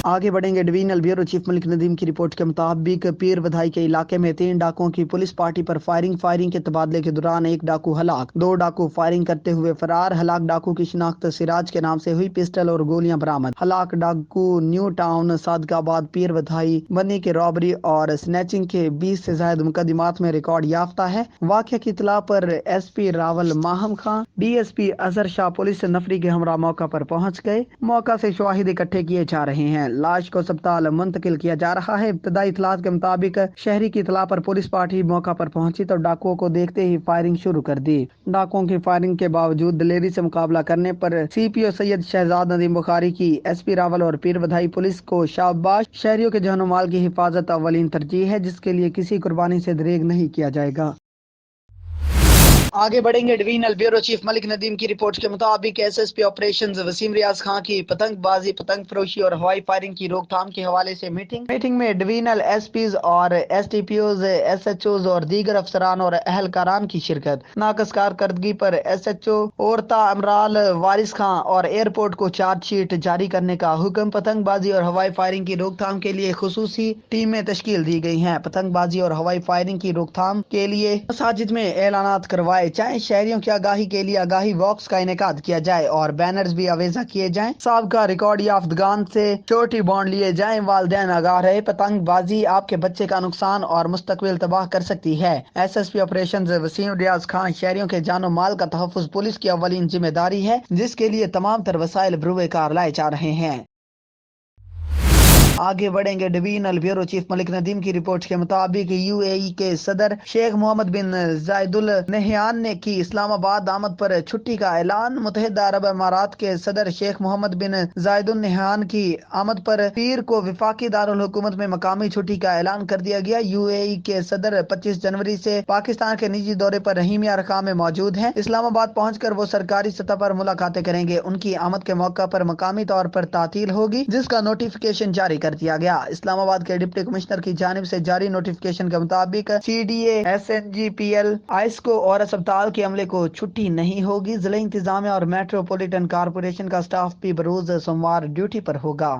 आगे बढ़ेंगे। Divisional bureau chief Malik Nadeem की रिपोर्ट के मुताबिक पीर बधाई के इलाके में 3 डाकुओं की पुलिस पार्टी पर फायरिंग के तबादले के दौरान एक डाकू हलाक, 2 डाकू फायरिंग करते हुए फरार। हलाक डाकू की शिनाख्त सिराज के नाम से हुई। पिस्टल और गोलियां बरामद। हलाक डाकू न्यू टाउन सादकाबाद पीर बधाई बनी के रॉबरी और स्नैचिंग के 20 से ज्यादा मुकदमात में रिकॉर्ड याफ्ता है। वाक़या की इत्तला पर एसपी रावल माहम खां, डीएसपी अजहर शाह पुलिस नफरी के हमरा मौका पर पहुंच गए। मौका से शवाहिद इकट्ठे किए जा रहे हैं। लाश को अस्पताल मुंतकिल किया जा रहा है। इब्तदाई इतलात के मुताबिक शहरी की इतला पर पुलिस पार्टी मौका पर पहुंची तो डाकुओं को देखते ही फायरिंग शुरू कर दी। डाकुओं की फायरिंग के बावजूद दिलेरी से मुकाबला करने पर सीपीओ सैयद शहजाद नदीम बुखारी की एसपी रावल और पीर बधाई पुलिस को शाबाश। शहरियों के जान माल की हिफाजत अव्वलीन तरजीह है, जिसके लिए किसी कुर्बानी से दरेग नहीं किया जाएगा। आगे बढ़ेंगे। Divisional bureau chief Malik Nadeem की रिपोर्ट के मुताबिक एसएसपी ऑपरेशंस वसीम रियाज खां की पतंगबाजी, पतंग फरोशी और हवाई फायरिंग की रोकथाम के हवाले से मीटिंग में डिवीजनल एसपीज और एसटीपीओज, एसएचओज और दीगर अफसरान और अहलकारान की शिरकत। नाकस कारकर्दगी पर एसएचओ औरता अमराल वारिस खां और एयरपोर्ट को चार्जशीट जारी करने का हुक्म। पतंगबाजी और हवाई फायरिंग की रोकथाम के लिए खुसूसी टीमें तश्कील दी गई हैं। पतंगबाजी और हवाई फायरिंग की रोकथाम के लिए मसाजिद में ऐलानात करवाए जाए, शहरियों की आगाही के लिए आगाही वॉक्स का इनेकाद किया जाए और बैनर्स भी आवेजा किए जाएं। साबका रिकॉर्ड याफ्तगान से श्योरिटी बॉन्ड लिए जाएं। वालिदैन आगाह रहे, पतंगबाजी आपके बच्चे का नुकसान और मुस्तकबिल तबाह कर सकती है। एसएसपी ऑपरेशंस वसीम रियाज खान, शहरियों के जानो माल का तहफ्फुज पुलिस की अव्वलीन जिम्मेदारी है, जिसके लिए तमाम तर वसाइल बरूए कार लाए जा रहे हैं। आगे बढ़ेंगे। Divisional bureau chief Malik Nadeem की रिपोर्ट के मुताबिक यूएई के सदर शेख मोहम्मद बिन जायदुल नहयान ने की इस्लामाबाद आमद पर छुट्टी का ऐलान। मुत्तहिदा अरब अमारात के सदर शेख मोहम्मद बिन जायदुल नहयान की आमद पर पीर को विफाकी दारुल हुकूमत में मकामी छुट्टी का ऐलान कर दिया गया। यूएई के सदर 25 जनवरी से पाकिस्तान के निजी दौरे पर रहीमिया अरकाम में मौजूद हैं। इस्लामाबाद पहुंचकर वो सरकारी सतह पर मुलाकातें करेंगे। उनकी आमद के मौका पर मकामी तौर पर तातील होगी, जिसका नोटिफिकेशन जारी कर दिया गया। इस्लामाबाद के डिप्टी कमिश्नर की जानिब से जारी नोटिफिकेशन के मुताबिक सीडीए, एसएनजीपीएल, आइस्को और अस्पताल के अमले को छुट्टी नहीं होगी। जिला इंतजामिया और मेट्रोपॉलिटन कारपोरेशन का स्टाफ भी बरोज सोमवार ड्यूटी पर होगा।